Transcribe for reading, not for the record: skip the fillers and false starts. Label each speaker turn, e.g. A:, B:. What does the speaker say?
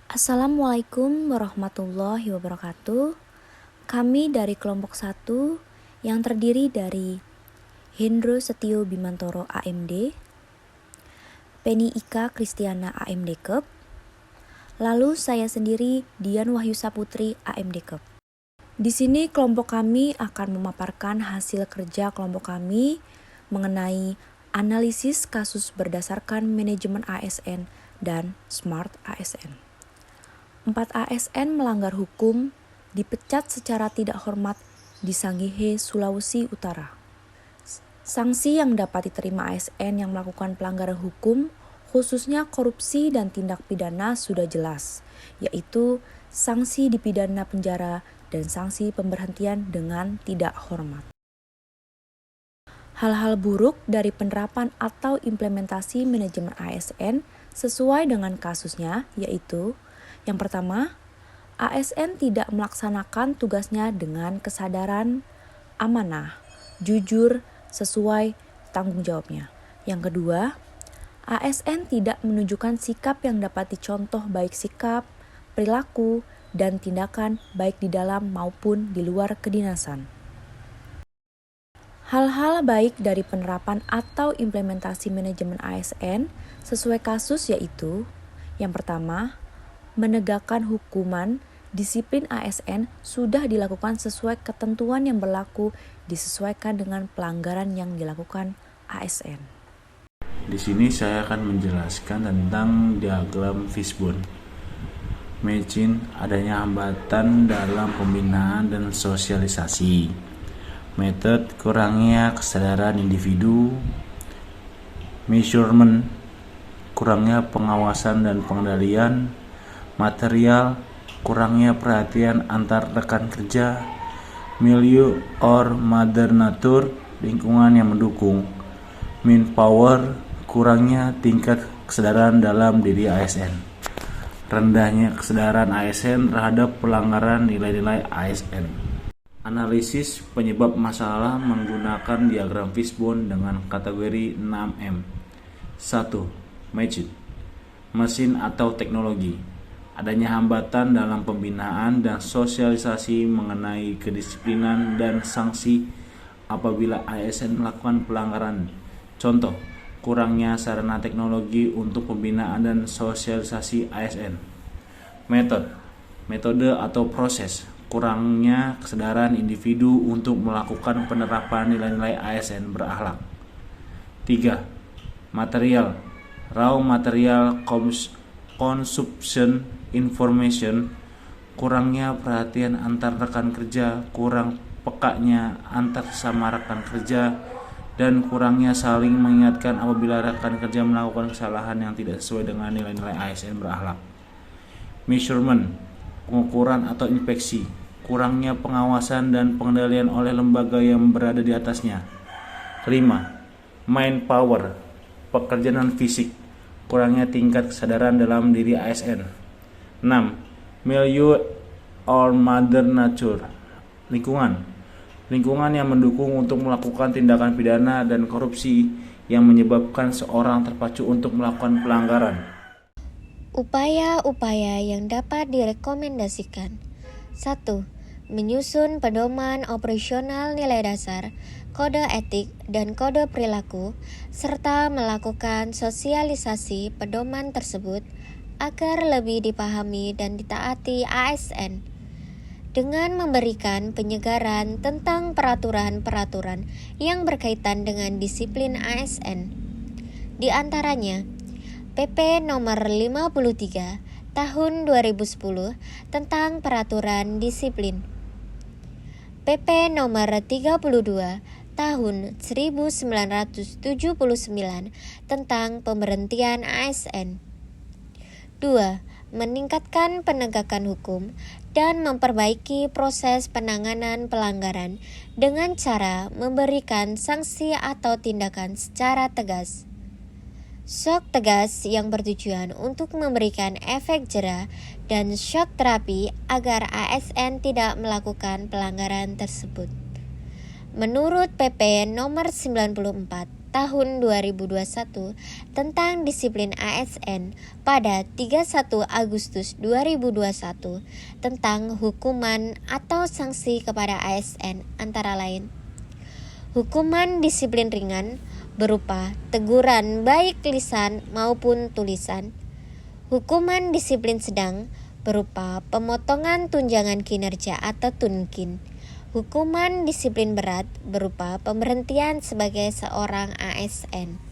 A: Assalamualaikum warahmatullahi wabarakatuh. Kami dari kelompok 1 yang terdiri dari Hendro Setio Bimantoro AMD, Penny Ika Kristiana AMD Kep, lalu saya sendiri Dian Wahyu Saputri AMD Kep. Di sini kelompok kami akan memaparkan hasil kerja kelompok kami mengenai analisis kasus berdasarkan manajemen ASN dan Smart ASN. 4 ASN melanggar hukum, dipecat secara tidak hormat di Sangihe, Sulawesi Utara. Sanksi yang dapat diterima ASN yang melakukan pelanggaran hukum, khususnya korupsi dan tindak pidana sudah jelas, yaitu sanksi dipidana penjara dan sanksi pemberhentian dengan tidak hormat. Hal-hal buruk dari penerapan atau implementasi manajemen ASN sesuai dengan kasusnya, yaitu yang pertama, ASN tidak melaksanakan tugasnya dengan kesadaran, amanah, jujur, sesuai tanggung jawabnya. Yang kedua, ASN tidak menunjukkan sikap yang dapat dicontoh baik sikap, perilaku, dan tindakan baik di dalam maupun di luar kedinasan. Hal-hal baik dari penerapan atau implementasi manajemen ASN sesuai kasus yaitu yang pertama, menegakkan hukuman disiplin ASN sudah dilakukan sesuai ketentuan yang berlaku disesuaikan dengan pelanggaran yang dilakukan ASN.
B: Di sini saya akan menjelaskan tentang diagram fishbone. Mention adanya hambatan dalam pembinaan dan sosialisasi. Metode kurangnya kesadaran individu. Measurement kurangnya pengawasan dan pengendalian. Material, kurangnya perhatian antar rekan kerja. Milieu or mother nature, lingkungan yang mendukung. Manpower, kurangnya tingkat kesadaran dalam diri ASN. Rendahnya kesadaran ASN terhadap pelanggaran nilai-nilai ASN. Analisis penyebab masalah menggunakan diagram fishbone dengan kategori 6M. 1. Method, mesin atau teknologi. Adanya hambatan dalam pembinaan dan sosialisasi mengenai kedisiplinan dan sanksi apabila ASN melakukan pelanggaran. Contoh, kurangnya sarana teknologi untuk pembinaan dan sosialisasi ASN. Metode atau proses, kurangnya kesadaran individu untuk melakukan penerapan nilai-nilai ASN berakhlak. 3. Material, raw material consumption information, kurangnya perhatian antar rekan kerja, kurang pekanya antar sama rekan kerja, dan kurangnya saling mengingatkan apabila rekan kerja melakukan kesalahan yang tidak sesuai dengan nilai-nilai ASN berakhlak. Measurement, pengukuran atau inspeksi, kurangnya pengawasan dan pengendalian oleh lembaga yang berada di atasnya. 5. Manpower, pekerjaan fisik, kurangnya tingkat kesadaran dalam diri ASN. 6. Milieu or mother nature, lingkungan yang mendukung untuk melakukan tindakan pidana dan korupsi yang menyebabkan seorang terpacu untuk melakukan pelanggaran.
C: Upaya-upaya yang dapat direkomendasikan. 1. Menyusun pedoman operasional nilai dasar, kode etik, dan kode perilaku, serta melakukan sosialisasi pedoman tersebut agar lebih dipahami dan ditaati ASN dengan memberikan penyegaran tentang peraturan-peraturan yang berkaitan dengan disiplin ASN. Di antaranya, PP nomor 53 tahun 2010 tentang peraturan disiplin, PP nomor 32 tahun 1979 tentang pemberhentian ASN. 2. Meningkatkan penegakan hukum dan memperbaiki proses penanganan pelanggaran dengan cara memberikan sanksi atau tindakan secara tegas. Shock tegas yang bertujuan untuk memberikan efek jera dan shock terapi agar ASN tidak melakukan pelanggaran tersebut. Menurut PP nomor 94 tahun 2021 tentang disiplin ASN pada 31 Agustus 2021 tentang hukuman atau sanksi kepada ASN antara lain hukuman disiplin ringan berupa teguran baik lisan maupun tulisan, hukuman disiplin sedang berupa pemotongan tunjangan kinerja atau tunkin, hukuman disiplin berat berupa pemberhentian sebagai seorang ASN.